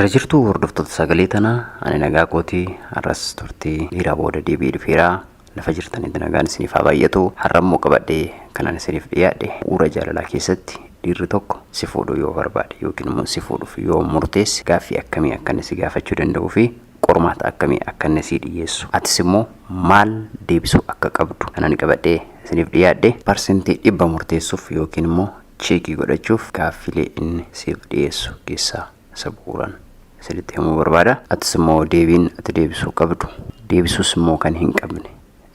Jirtuu hordoftoota sagalee tanaa ani nagaa kootii har'as turtii dhiiraa booda deebi'ee dhufeeraa lafa jirtanitti nagaan isiniif haa baay'atu. Har'ammoo qabadhee kanan isiniif dhiyaadhe uura jaalalaa keessatti dhiirri tokko si fuudhuu yoo barbaade yookiin immoo si fuudhuuf yoo murteesse gaaffii akkamii akka inni si gaafachuu danda'uu fi qormaata akkamii akka inni si dhiyeessu atis immoo maal deebisuu akka qabdu kanan qabadhee isiniif dhiyaadhe parsentii 100 murteessuuf yookiin immoo cheekii godhachuuf gaaffilee inni siif dhiyeessu keessaa isa bu'uuran sirriitti himuu barbaada. Atis immoo deebiin ati deebisuu qabdu deebisuus immoo kan hin qabne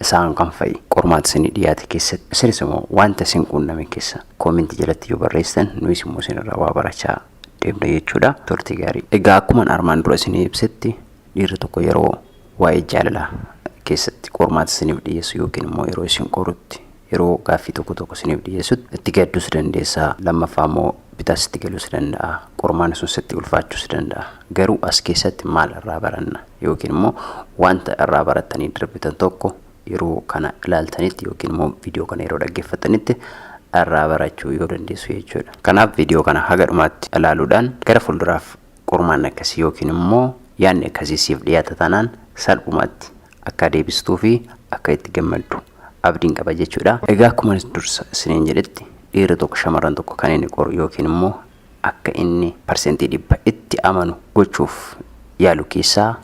isaan kan fa'i qormaata isinii dhiyaate keessatti isinis immoo wanta isin quunname keessa koomentii jalatti yoo barreessitan nuyis immoo isinirraa waa barachaa deemna jechuudha. Turtii gaarii. Egaa akkuma armaan dura isinii ibsetti dhiirri tokko yeroo waa'ee jaalalaa keessatti qormaata isiniif dhiyeessu yookiin immoo yeroo isin qorutti yeroo gaaffii tokko isiniif dhiyeessutti itti gaddus dandeessaa. Lammaffaa immoo bitaas itti galus danda'a. Qormaan sun sitti ulfaachuus danda'a. Garuu as keessatti maal irraa baranna yookiin immoo wanta irraa barattanii darbitan tokko yeroo kana ilaaltanitti yookiin immoo viidiyoo kana yeroo dhaggeeffatanitti irraa barachuu yoo dandeessu jechuudha. Kanaaf viidiyoo kana haga dhumaatti ilaaluudhaan gara fuulduraaf qormaan akkasii yookiin immoo yaadni akkasii siif dhiyaata taanaan salphumatti akka deebistuu fi akka itti gammaddu abdiin qaba jechuudha. Egaa akkuma dursa isiniin jedhetti dhiirri tokko shamarran tokko kan inni qoru yookiin immoo akka inni parsentii 100 itti amanu gochuuf yaalu keessaa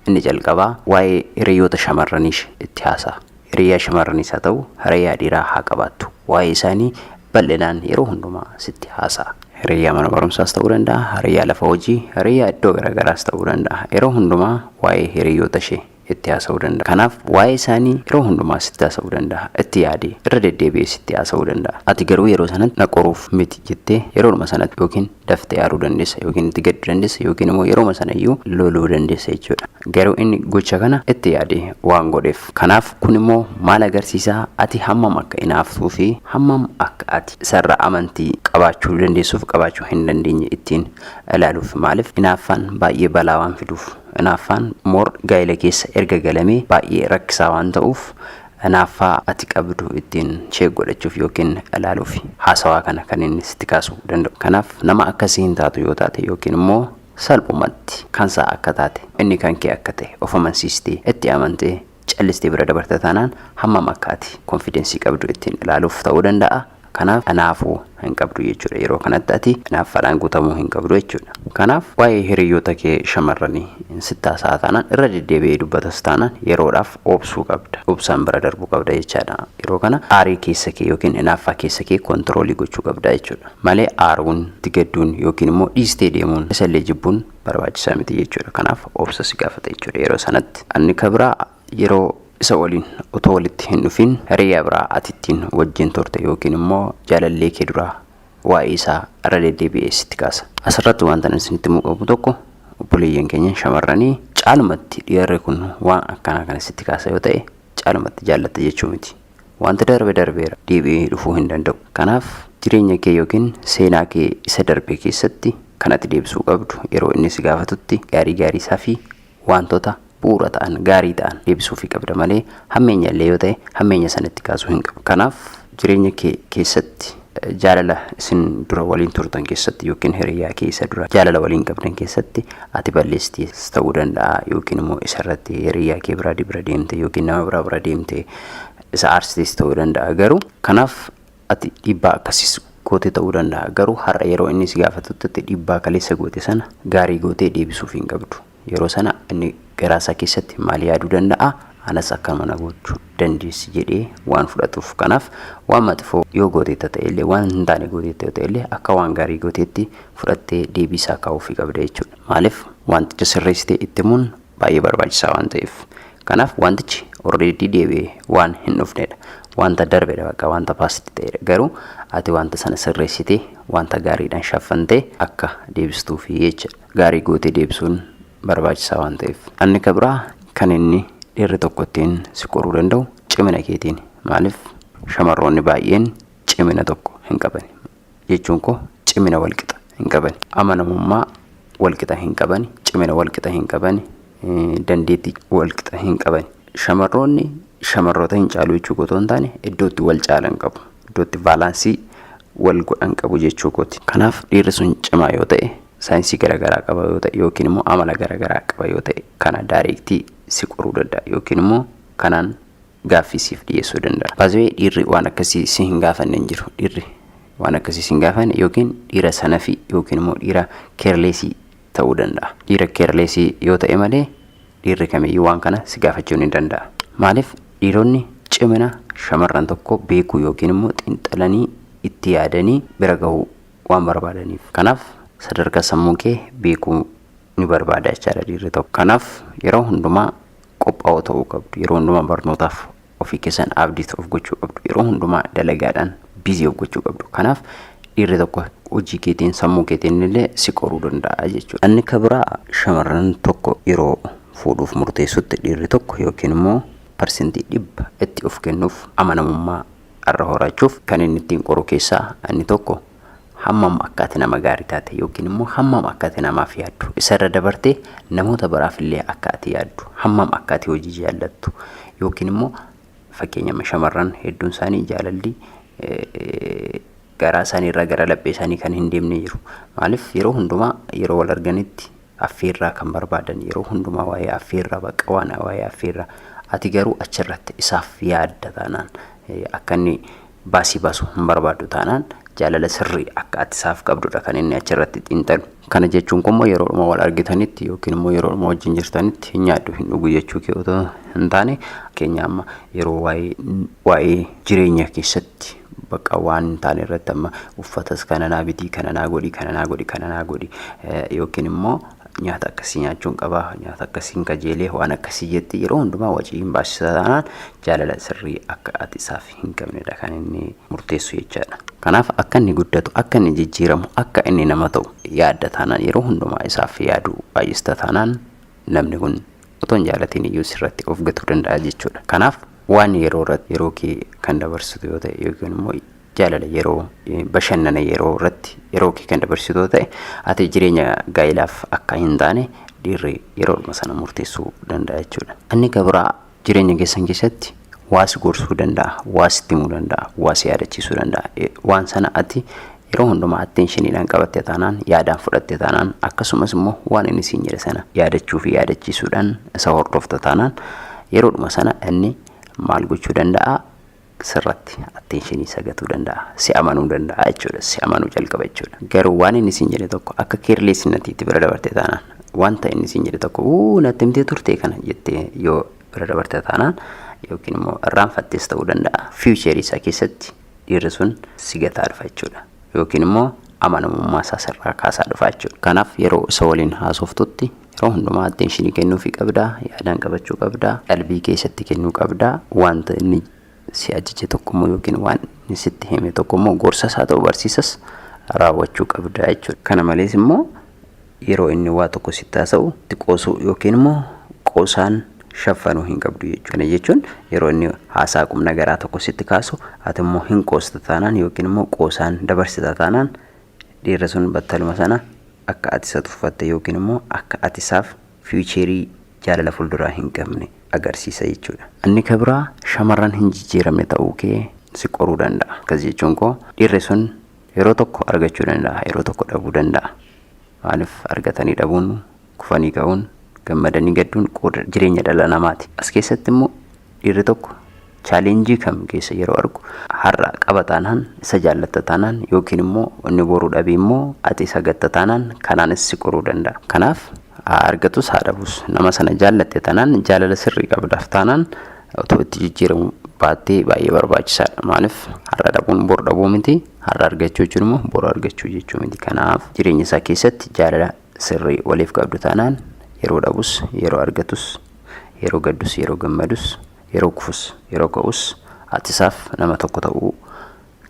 inni jalqabaa waa'ee hiriyoota shamarranii itti haasa'a. Hiriyaa shamarraniis haa ta'u hiriyaa dhiiraa haa qabaattu waa'ee isaanii bal'inaan yeroo hundumaa sitti haasa'a. Hiriyaa mana barumsaas ta'uu danda'a, hiriyaa lafa hojii, hiriyaa iddoo garaagaraas ta'uu danda'a. Yeroo hundumaa waa'ee hiriyoota ishee itti haasa'uu danda'a. Kanaaf waa'ee isaanii yeroo hundumaa sitti haasa'uu danda'a. Itti yaadee irra deddeebi'ee sitti haasa'uu danda'a. Ati garuu yeroo sanatti na qoruuf miti jettee yeroodhuma sanatti yookiin daftee yaaduu dandeessa yookiin itti gadduu dandeessa yookiin immoo yerooma sanayyuu loluu dandeessa jechuudha. Garuu inni gocha kana itti yaadee waan godheef. Kanaaf kun immoo maal agarsiisaa? Ati hammam akka inaaftuu fi hammam akka ati sarara amantii qabaachuu dandeessuuf qabaachuu hin dandeenye ittiin ilaaluuf. Maaliif inaaffaan baay'ee balaa waan fiduuf. Inaaffaan moor gaa'ela keessa erga galamee baay'ee rakkisaa waan ta'uuf inaaffaa ati qabdu ittiin cheek godhachuuf yookiin ilaaluuf haasawaa kana kan inni sitti kaasuu danda'u. Kanaaf nama akkasii hin taatu yoo taate yookiin immoo salphumatti kansaa akka taate inni kan kee akka ta'e of amansiistee itti amantee callistee bira dabarte taanaan hammam akka ati konfidensii qabdu ittiin ilaaluuf ta'uu danda'a. Kanaaf inaafuu hin qabdu jechuudha. Yeroo kanatti ati inaaffaadhaan guutamuu hin qabdu jechuudha. Kanaaf waa'ee hiriyoota kee shamarranii sitti haasa'aa taanaan irra deddeebi'ee dubbatas taanaan yeroodhaaf obsuu qabda. Obsaan bira darbuu qabda jechaadha. Yeroo kana aarii keessa kee yookiin inaaffaa keessa kee kontiroolii gochuu qabda jechuudha. Malee aaruun, itti gadduun yookiin immoo dhiistee deemuun isallee jibbuun barbaachisaa miti jechuudha. Kanaaf obsa si gaafata jechuudha yeroo sanatti. Anni kabraa yeroo isa waliin otoo walitti hin dhufin hiriyaa biraa ati ittiin wajjin turte yookiin immoo jaalallee kee duraa waa'ee isaa irra deddeebi'ee sitti kaasa. Asirratti wanta isinitti muqabu tokko obboleeyyan keenya shamarranii caalumatti dhiirri kun waan akkanaa kana sitti kaasa yoo ta'e caalumatti jaallatta jechuu miti. Wanta darbeera deebi'ee dhufuu hin danda'u. Kanaaf jireenya kee yookiin seenaa kee isa darbe keessatti kan ati deebisuu qabdu yeroo inni si gaafatutti gaarii isaa fi wantoota bu'uura ta'an gaarii ta'an deebisuufii qabda malee hammeenya illee yoo ta'e hammeenya sanatti kaasuu hin qabu. Kanaaf jireenya kee keessatti jaalala isin dura waliin turtan keessatti yookiin hiriyaa keessa dura jaalala waliin qabdan keessatti ati balleessitis ta'uu danda'a yookiin immoo isarratti hiriyaa kee bira deemte yookiin nama bira deemte isa aarsitis ta'uu danda'a. Garuu kanaaf ati dhiibbaa akkasiis gootee ta'uu danda'a. Garuu har'a yeroo inni si gaafatutti dhiibbaa kaleessa goote sana gaarii gootee deebisuuf hin qabdu. Yeroo sana inni garaasaa keessatti maal yaaduu danda'a? Anas akkama na gochuu dandeessi jedhee waan fudhatuuf. Kanaaf waan maxxifoo yoo gooteetta ta'ellee waan hin taane gooteetta ta'ellee akka waan gaarii gooteetti fudhattee deebisaa kaa'uufii qabda jechuudha. Maaliif wanticha sirreessitee itti himuun baay'ee barbaachisaa waan ta'eef. Kanaaf wantichi already deebi'ee waan hin dhufnedha. Wanta darbedha bakka wanta paasti ta'edha. Garuu ati wanta sana sirreessitee wanta gaariidhaan shaffantee akka deebistuufi jechuudha. Gaarii gootee deebisuun barbaachisaa waan ta'eef. Anni kabraa kan inni dhiirri tokko ittiin si qoruu danda'u cimina keetiin. Maaliif shamarroonni baay'een cimina tokko hin qaban jechuun koo cimina walqixa hin qaban, amanamummaa walqixa hin qaban, cimina walqixa hin qaban, dandeettii walqixa hin qaban. Shamarroonni shamarroota hin caalu jechuu otoo hin taane iddootti wal caalan qabu, iddootti baalaansii wal godhan qabu jechuu kooti. Kanaaf dhiirri sun cimaa yoo ta'e saayinsii garaagaraa qaba yoo ta'e yookiin immoo amala garaagaraa qaba yoo ta'e kana daayirektii si qoruu danda'a yookiin immoo kanaan gaaffii siif dhiyeessuu danda'a. Baay'ee dhiirri waan akkasii si hin gaafanne hin jiru. Dhiirri waan akkasii si hin gaafanne yookiin dhiira sanafi yookiin immoo dhiira keerleesii ta'uu danda'a. Dhiira keerleesii yoo ta'e malee dhiirri kamiyyuu waan kana si gaafachuu ni danda'a. Maaliif dhiironni cimina shamarran tokko beekuu yookiin immoo xiinxalanii itti yaadanii bira gahuu waan barbaadaniif. Kanaaf sadarkaa sammuu kee beekuu ni barbaada jechaadha dhiirri tokko. Kanaaf yeroo hundumaa qophaa'oo ta'uu qabdu. Yeroo hundumaa barnootaaf ofii keessan abdii of gochuu qabdu. Yeroo hundumaa dalagaadhaan bizii of gochuu qabdu. Kanaaf dhiirri tokko hojii keetiin sammuu keetiin illee si qoruu danda'a jechuudha. Inni kabiraa shamarran tokko yeroo fuudhuuf murteessutti dhiirri tokko yookiin immoo parsentii 100 itti of kennuuf amanamummaa irra horachuuf kan inni ittiin qoru keessaa inni tokko hammam akka ati nama gaarii taate yookiin immoo hammam akka ati namaaf yaaddu isarra dabartee namoota biraaf illee akka ati yaaddu hammam akka ati hojii jaallattu yookiin immoo fakkeenyaaf shamarran hedduun isaanii jaalalli garaa isaanii irraa gara laphee isaanii kan hin deemne jiru. Maaliif yeroo hundumaa yeroo wal arganitti affeerraa kan barbaadan yeroo hundumaa waa'ee affeerraa baqa waan waa'ee affeerraa ati garuu achirratti isaaf yaadda taanaan akka inni baasii baasu hin barbaadu taanaan jaalala sirrii akka ati isaaf qabdudha kan inni achirratti xiinxalu. Kana jechuun kun immoo yeroo wal argitanitti yookiin immoo yeroo wajjin jirtanitti hin nyaaddu hin dhugu jechuu kee otoo hin taane keenya amma yeroo waa'ee jireenya keessatti baqa waan hin taane irratti amma uffatas kana naa bitii kana naa godhi yookiin immoo nyaata akkasii nyaachuun qaba nyaata akkasiin kajeelee waan akkasii jetti yeroo hundumaa wajii hin baasisa taanaan jaalala sirrii akka ati isaaf hin qabnedha kan inni murteessu jechaadha. Kanaaf akka inni guddatu akka inni jijjiiramu akka inni nama ta'u yaadda taanaan yeroo hundumaa isaaf yaadu baay'ista taanaan namni kun otoo hin jaalatiin iyyuu sirratti of gatuu danda'a jechuudha. Kanaaf waan yeroo irratti yeroo kee kan dabarsitu yoo ta'e yookiin immoo jaalala yeroo bashannana yeroo irratti yeroo kee kan dabarsitu yoo ta'e ati jireenya gaa'ilaaf akka hin taane dhiirri yeroo sana murteessuu danda'a jechuudha. Inni kabiraa jireenya keessan keessatti waasi gorsuu danda'a, waasi timuu danda'a, waasi yaadachiisuu danda'a. Waan sana ati yeroo hundumaa attenshiniidhaan qabattee taanaan yaadaan fudhattee taanaan akkasumas immoo waan inni siin jedhe sana yaadachuu fi yaadachiisuudhaan isa hordofta taanaan yeroodhuma sana inni maal gochuu danda'a sirratti attentionii sagatuu danda'a si amanuu danda'a jechuudha. Si amanuu jalqaba jechuudha. Garuu waan inni siin jedhe tokko akka keerleessinatiitti bira dabartee taanaan wanta inni siin jedhe tokko natti himtee turte kana jettee yoo bira dabartee taanaan yookiin immoo irraanfattees ta'uu danda'a fiicharii isaa keessatti dhiirri sun si gataa dhufa jechuudha. Yookiin immoo amanamummaa isaa sirraa kaasaa dhufa jechuudha. Kanaaf yeroo isa waliin haasoftutti yeroo hundumaa attentionii kennuufii qabdaa, yaadaan qabachuu qabdaa, qalbii keessatti kennuu qabdaa. Wanta inni si ajaje tokkommoo yookiin waan inni sitti hime tokkommoo gorsa isaa ta'uu barsiisas raawwachuu qabdaa jechuudha. Kana malees immoo yeroo inni waa tokko sitti haasa'u xiqqoosuu yookiin immoo qoosaan shaffanuu hin qabdu jechuudha. Kana jechuun yeroo inni haasaa qubna garaa tokko sitti kaasu ati immoo hin qoosta taanaan yookiin immoo qoosaan dabarsita taanaan dhiirri sun battaluma sana akka ati isa tuffatte yookiin immoo akka ati isaaf fiicharii jaalala fuulduraa hin qabne agarsiisa jechuudha. Inni kabiraa shamarran hin jijjiiramne ta'uu kee si qoruu danda'a. Akkas jechuun koo dhiirri sun yeroo tokko argachuu danda'a, yeroo tokko dhabuu danda'a. Maaliif argatanii dhabuun, kufanii ka'uun, gammadanii gadduun qooda jireenya dhala namaati. As keessatti immoo dhiirri tokko chaalenjii kam keessa yeroo argu har'a qaba taanaan isa jaallatta taanaan yookiin immoo inni boruu dhabii immoo ati isa gatta taanaan kanaanis si qoruu danda'a. Kanaaf argatus haa dhabus nama sana jaallatte taanaan jaalala sirrii qabdaaf taanaan otoo itti jijjiiramu baattee baay'ee barbaachisaadha. Maaliif har'a dhabuun bor dhabuu miti, har'a argachuu jechuun immoo bor argachuu jechuu miti. Kanaaf jireenya isaa keessatti jaalala sirrii waliif qabdu taanaan yeroo dhabus, yeroo argatus, yeroo gaddus, yeroo gammadus, yeroo kufus, yeroo ka'us ati isaaf nama tokko ta'uu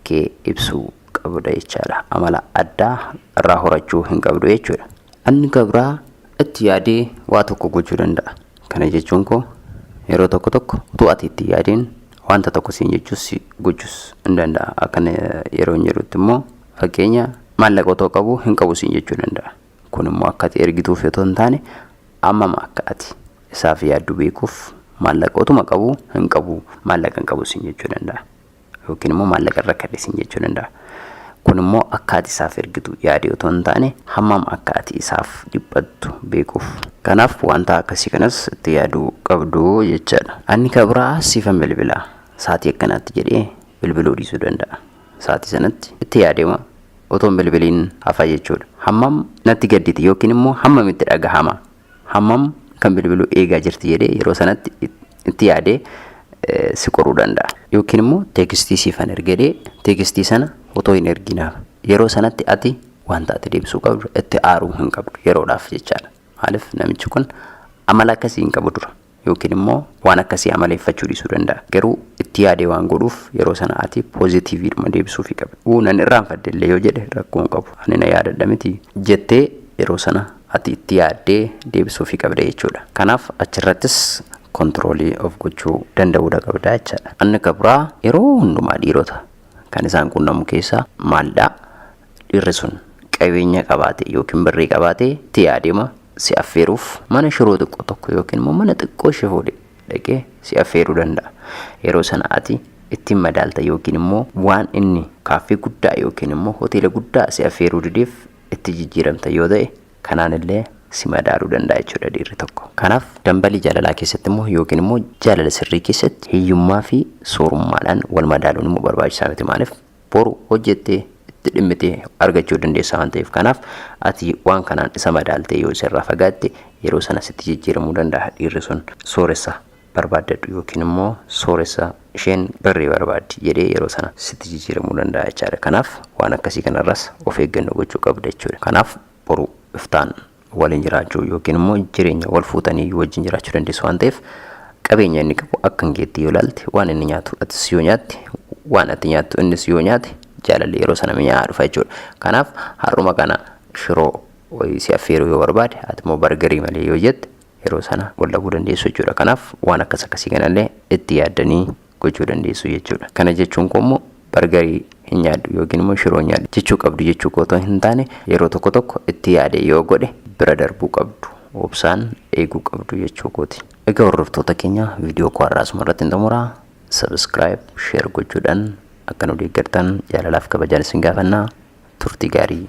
kee ibsuu qabda jechaadha. Amala addaa irraa horachuu hin qabdu jechuudha. Inni kabiraa itti yaadee waa tokko gochuu danda'a. Kana jechuun koo yeroo tokko utuu ati itti yaadeen wanta tokko siin jechuus gochuus hin danda'a. Akkana yeroo hin jedhutti immoo fakkeenya maallaqa otoo qabu hin qabu siin jechuu danda'a. Kun immoo akka ati ergituuf yoo hin taane ammama akka ati isaaf yaaddu beekuuf maallaqa otuma qabu hin qabu maallaqa hin qabu siin jechuu danda'a. Yookiin immoo maallaqa irra kadhe siin jechuu danda'a. kun immoo akka ati isaaf ergitu yaadee otoo hin taane hammam akka ati isaaf dhiphattu beekuuf. Kanaaf wanta akkasii kanas itti yaaduu qabdu jechaadha. Inni kan biraa siifan bilbilaa sa'aatii akkanaatti jedhee bilbiluu dhiisuu danda'a. Sa'aatii sanatti itti yaadema otoo bilbiliin hafa jechuudha. Hammam natti gadditi yookiin immoo hammam itti dhagahama, hammam kan bilbiluu eegaa jirti jedhee yeroo sanatti itti yaadee si qoruu danda'a. Yookiin immoo teekstii siifan ergedee teekstii sana otoo hin erginaaf yeroo sanatti ati wanta ati deebisuu qabdu itti aaruu hin qabdu yeroodhaaf jechaadha. Maaliif namichi kun amala akkasii hin qabu dura yookiin immoo waan akkasii amaleeffachuu dhiisuu danda'a. Garuu itti yaadee waan godhuuf yeroo sana ati poozitiiviidhuma deebisuufii qabda. Nan irraanfadhe illee yoo jedhe rakkoo hin qabu. Ani na yaadadha miti jettee yeroo sana ati itti yaaddee deebisuufii qabda jechuudha. Kanaaf achirrattis kontiroolii of gochuu danda'uudha qabda jechaadha. Inni kan biraa yeroo hundumaa dhiirota kan isaan qunnamu keessaa maaldhaa dhiirri sun qabeenya qabaate yookiin birrii qabaate itti yaadema si affeeruuf mana shiroo xiqqoo tokko yookiin immoo mana xiqqoo ishee fuudhee dhaqee si affeeruu danda'a. Yeroo sana ati ittiin madaalta yookiin immoo waan inni kaaffee guddaa yookiin immoo hoteela guddaa si affeeruu dideef itti jijjiiramta yoo ta'e kanaan illee si madaaluu danda'a jechuudha dhiirri tokko. Kanaaf dambalii jaalalaa keessatti immoo yookiin immoo jaalala sirrii keessatti hiyyummaa fi soorummaadhaan wal madaaluun immoo barbaachisaa miti. Maaliif boru hojjettee itti dhimmitee argachuu dandeessa waan ta'eef. Kanaaf ati waan kanaan isa madaaltee yoo isarraa fagaatte yeroo sana sitti jijjiiramuu danda'a. Dhiirri sun sooressa barbaaddadhu yookiin immoo sooressa isheen birrii barbaaddi jedhee yeroo sana sitti jijjiiramuu danda'a jechaadha. Kanaaf waan akkasii kanarras of eeggannoo gochuu qabda jechuudha. Kanaaf boru iftaan waliin jiraachuu yookiin immoo jireenya wal fuutanii wajjin jiraachuu dandeessu waan ta'eef qabeenya inni qabu akka hin geetti yoo ilaalte waan inni nyaatu atis yoo nyaatte waan ati nyaattu innis yoo nyaate jaalalli yeroo sana mi'aa dhufa jechuudha. Kanaaf har'uma kana shiroo si affeeruu yoo barbaade ati immoo bargarii malee yoo jette yeroo sana wal dhabuu dandeessu jechuudha. Kanaaf waan akkasii kanallee itti yaaddanii gochuu dandeessu jechuudha. Kana jechuun immoo bargarii hin nyaadhu yookiin immoo shiroo nyaadhu jechuu qabdu jechuu otoo hin taane yeroo tokko tokko itti yaadee yoo godhe bira darbuu qabdu, obsaan eeguu qabdu jechuu kooti. Egaa hordoftoota keenya viidiyoo koo har'aa asuma irratti hin xumuraa. Subscribe, share gochuudhaan akka nu deeggartan jaalalaaf kabajaan isin gaafannaa. Turtii gaarii.